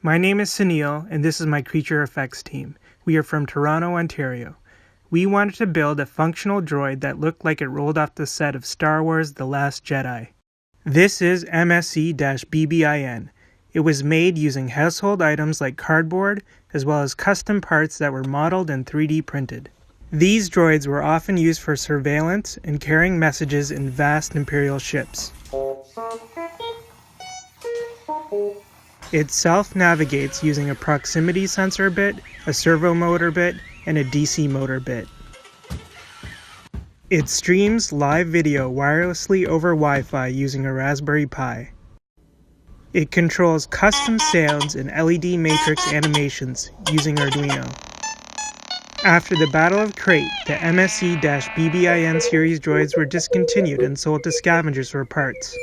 My name is Sunil, and this is my Creature Effects team. We are from Toronto, Ontario. We wanted to build a functional droid that looked like it rolled off the set of Star Wars The Last Jedi. This is MSE BBIN. It was made using household items like cardboard, as well as custom parts that were modeled and 3D printed. These droids were often used for surveillance and carrying messages in vast Imperial ships. It self-navigates using a proximity sensor bit, a servo motor bit, and a DC motor bit. It streams live video wirelessly over Wi-Fi using a Raspberry Pi. It controls custom sounds and LED matrix animations using Arduino. After the Battle of Crate, the MSE BBIN series droids were discontinued and sold to scavengers for parts.